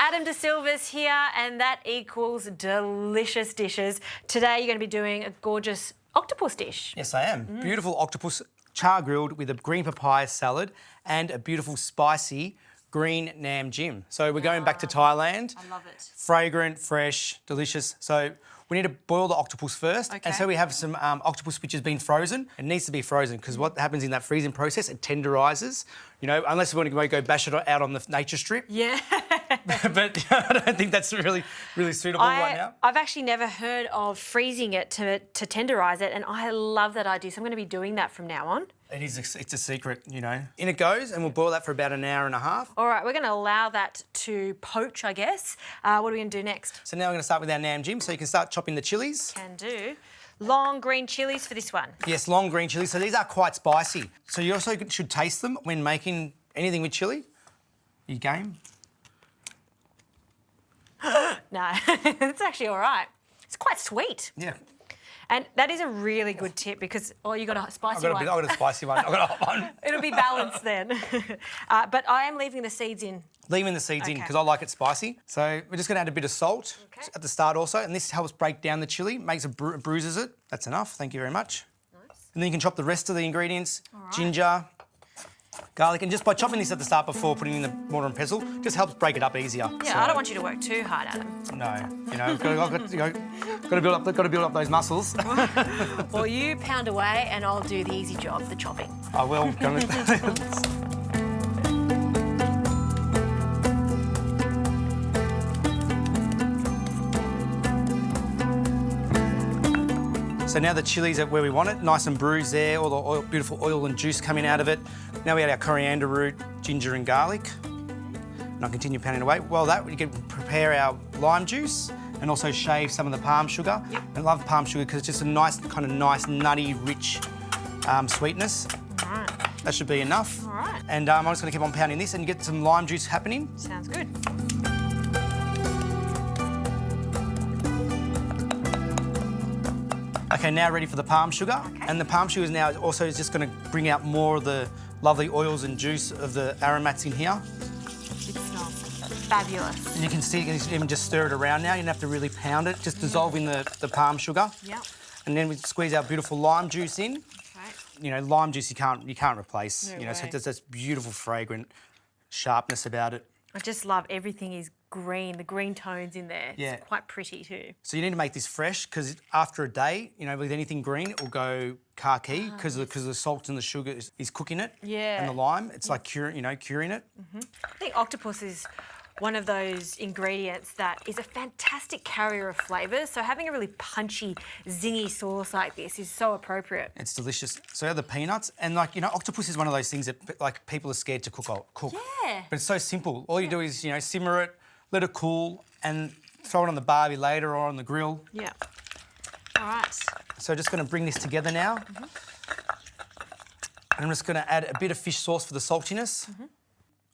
Adam De Silva's here, and that equals delicious dishes. Today you're going to be doing a gorgeous octopus dish. Yes, I am. Beautiful octopus char grilled with a green papaya salad and a beautiful spicy green Nahm gym. So we're going back to Thailand. I love it. Fragrant, fresh, delicious. So we need to boil the octopus first. Okay. And so we have some octopus which has been frozen. It needs to be frozen because what happens in that freezing process, it tenderises. You know, unless we want to go bash it out on the nature strip. Yeah. But I don't think that's really suitable right now. I've actually never heard of freezing it to tenderise it, and I love that idea. So I'm going to be doing that from now on. It's a secret, you know. In it goes, and we'll boil that for about an hour and a half. All right, we're going to allow that to poach, I guess. What are we going to do next? So now we're going to start with our Nahm gym. So you can start chopping the chilies. Can do. Long green chilies for this one. Yes, long green chilies. So these are quite spicy. So you also should taste them when making anything with chili. You game? No, it's actually all right. It's quite sweet. Yeah. And that is a really good tip because, you got a spicy one. I've got a spicy one. I've got a hot one. It'll be balanced then. But I am leaving the seeds in. Leaving the seeds in Okay. because I like it spicy. So we're just going to add a bit of salt Okay. at the start also. And this helps break down the chili, makes it bruises it. That's enough. Thank you very much. Nice. And then you can chop the rest of the ingredients. Ginger, garlic. And just by chopping this at the start before putting in the mortar and pestle, just helps break it up easier. Yeah, So, I don't want you to work too hard, Adam. No, you know, got to build up those muscles. Well, you pound away and I'll do the easy job, the chopping. I will. So now the chili's at where we want it, nice and bruised there, all the oil, beautiful oil and juice coming out of it. Now we add our coriander root, ginger and garlic. And I'll continue pounding away. While that, we can prepare our lime juice and also shave some of the palm sugar. Yep. I love palm sugar because it's just a nice, nutty, rich sweetness. All right. That should be enough. All right. And I'm just going to keep on pounding this and get some lime juice happening. Sounds good. Okay, now ready for the palm sugar. Okay. And the palm sugar is now also just going to bring out more of the lovely oils and juice of the aromats in here. It smells fabulous. And you can see, you can even just stir it around now. You don't have to really pound it, just dissolving the palm sugar. Yep. And then we squeeze our beautiful lime juice in. Okay. You know, lime juice you can't replace. No you know, so way. it does this beautiful, fragrant sharpness about it. I just love everything is green, the green tones in there. Yeah. It's quite pretty too. So you need to make this fresh because after a day, you know, with anything green, it will go khaki because the salt and the sugar is cooking it. Yeah. And the lime, it's like curing it. I think octopus is one of those ingredients that is a fantastic carrier of flavours. So having a really punchy, zingy sauce like this is so appropriate. It's delicious. So the peanuts and octopus is one of those things that people are scared to cook. Yeah. But it's so simple. All you do is simmer it, let it cool, and throw it on the barbie later or on the grill. Yeah. All right. So just going to bring this together now. I'm just going to add a bit of fish sauce for the saltiness.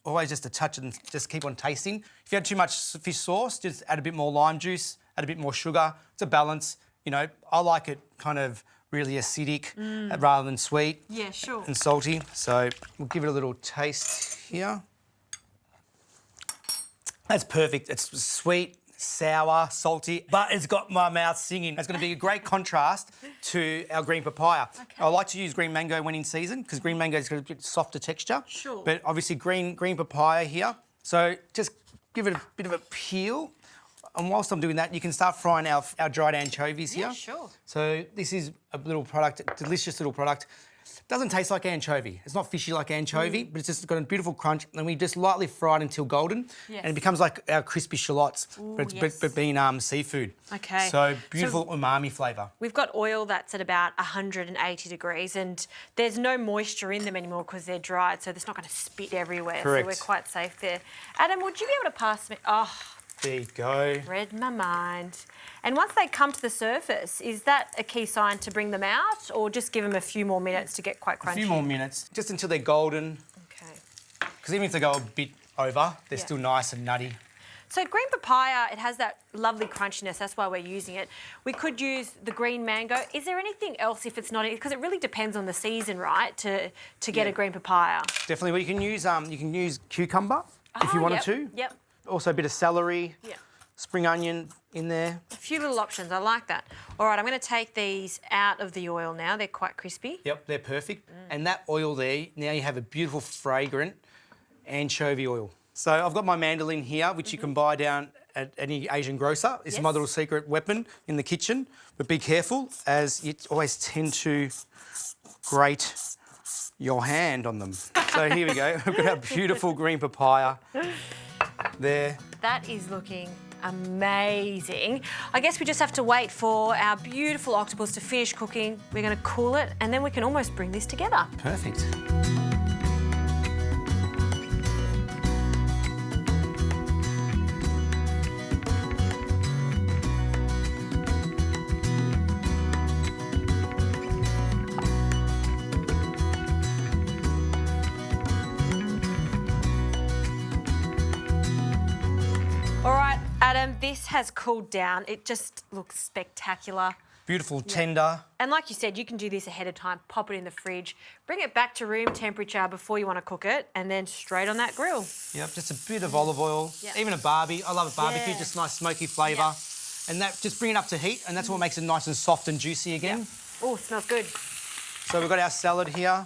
Always just a touch and just keep on tasting. If you add too much fish sauce, just add a bit more lime juice, add a bit more sugar. It's a balance. You know, I like it kind of really acidic rather than sweet Yeah, sure. and salty. So we'll give it a little taste here. That's perfect. It's sweet, sour, salty, but it's got my mouth singing. It's going to be a great contrast to our green papaya. Okay. I like to use green mango when in season because green mango's got a bit softer texture. Sure. But obviously green papaya here. So just give it a bit of a peel. And whilst I'm doing that, you can start frying our dried anchovies here. Yeah, sure. So this is a little product, a delicious little product. Doesn't taste like anchovy. It's not fishy like anchovy, but it's just got a beautiful crunch. And we just lightly fry it until golden. Yes. And it becomes like our crispy shallots, but being seafood. Okay. So beautiful umami flavour. We've got oil that's at about 180 degrees and there's no moisture in them anymore because they're dried, so it's not going to spit everywhere. Correct. So we're quite safe there. Adam, would you be able to pass me... Oh, There you go. read my mind. And once they come to the surface, is that a key sign to bring them out or just give them a few more minutes to get quite crunchy? A few more minutes, just until they're golden. Okay. Because even if they go a bit over, they're Yeah. still nice and nutty. So green papaya, it has that lovely crunchiness. That's why we're using it. We could use the green mango. Is there anything else if it's not? Because it really depends on the season, right? To get a green papaya. Definitely. Well, you can use cucumber if you wanted Yep. to. Yep. Also a bit of celery, Yeah. spring onion in there. A few little options. I like that. All right, I'm going to take these out of the oil now. They're quite crispy. Yep, they're perfect. And that oil there, now you have a beautiful fragrant anchovy oil. So I've got my mandolin here, which you can buy down at any Asian grocer. It's my Yes. little secret weapon in the kitchen. But be careful, as you always tend to grate your hand on them. So here we go. We've got our beautiful green papaya there. That is looking amazing. I guess we just have to wait for our beautiful octopus to finish cooking. We're going to cool it, and then we can almost bring this together. Perfect. All right, Adam, this has cooled down. It just looks spectacular. Beautiful, tender. And like you said, you can do this ahead of time, pop it in the fridge, bring it back to room temperature before you want to cook it, and then straight on that grill. Yep, just a bit of olive oil. Yep. Even a barbie. I love a barbecue, Yeah. just nice smoky flavour. Yep. And that just bring it up to heat, and that's what makes it nice and soft and juicy again. Oh, smells good. So we've got our salad here,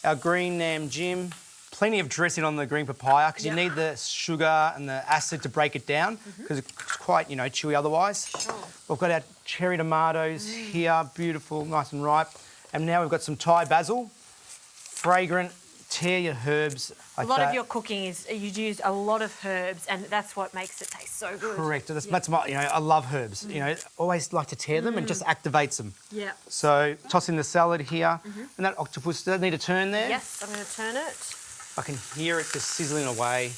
our green Nahm Jim, plenty of dressing on the green papaya because you Yep. need the sugar and the acid to break it down because it's quite, chewy otherwise. Sure. We've got our cherry tomatoes here, beautiful, nice and ripe. And now we've got some Thai basil, fragrant, tear your herbs like A lot that. of your cooking is you use a lot of herbs, and that's what makes it taste so good. Correct. That's my, I love herbs. Always like to tear them and just activates them. Yeah. So toss in the salad here, and that octopus, does that need a turn there? Yes, I'm going to turn it. I can hear it just sizzling away.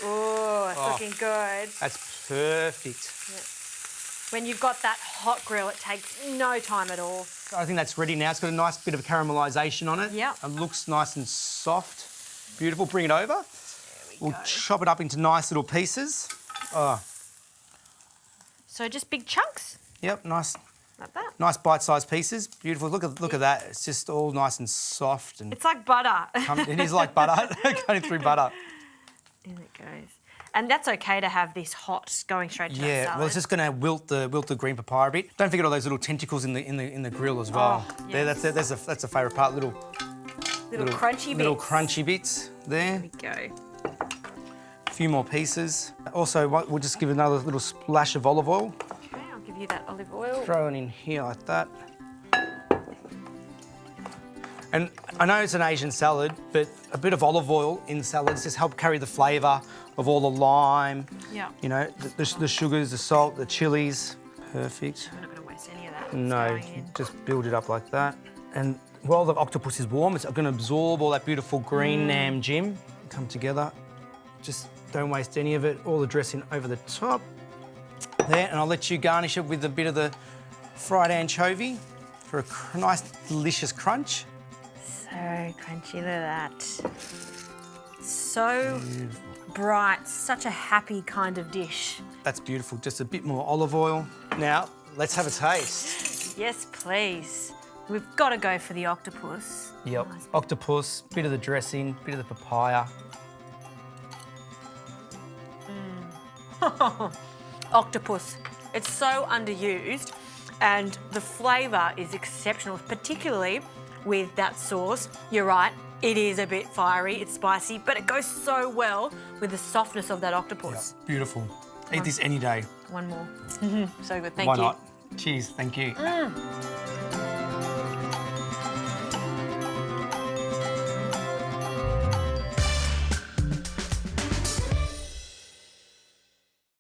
Oh, it's looking good. That's perfect. When you've got that hot grill, it takes no time at all. I think that's ready now. It's got a nice bit of caramelisation on it. Yeah. It looks nice and soft. Beautiful. Bring it over. We'll chop it up into nice little pieces. Oh, So just big chunks, yep, nice like that. bite-sized pieces. Beautiful. Look at that. It's just all nice and soft and It's like butter. it is like butter going through butter. In it goes. And that's okay to have this hot going straight to that Yeah, salad. well, it's just going to wilt the green papaya a bit. Don't forget all those little tentacles in the grill as well. Oh, There, yes. that's a favourite part. Little crunchy bits. little crunchy bits there. There we go. A few more pieces. Also, we'll just give another little splash of olive oil. Okay, I'll give you that olive oil. Throw it in here like that. And I know it's an Asian salad, but a bit of olive oil in salads just help carry the flavour of all the lime. Yeah. The sugars, the salt, the chilies. Perfect. I'm not going to waste any of that. It's No, going in. just build it up like that. And while the octopus is warm, it's going to absorb all that beautiful green Nahm Jim. Come together. Just don't waste any of it. All the dressing over the top. There, and I'll let you garnish it with a bit of the fried anchovy for a nice, delicious crunch. So crunchy, look at that. So bright, such a happy kind of dish. That's beautiful. Just a bit more olive oil. Now, let's have a taste. Yes, please. We've got to go for the octopus. Yep. Nice. Octopus, bit of the dressing, bit of the papaya. Octopus. It's so underused, and the flavour is exceptional, particularly with that sauce. You're right, it is a bit fiery, it's spicy, but it goes so well with the softness of that octopus. Beautiful. Eat this any day. One more. So good, thank Why you. not? Cheers. Thank you.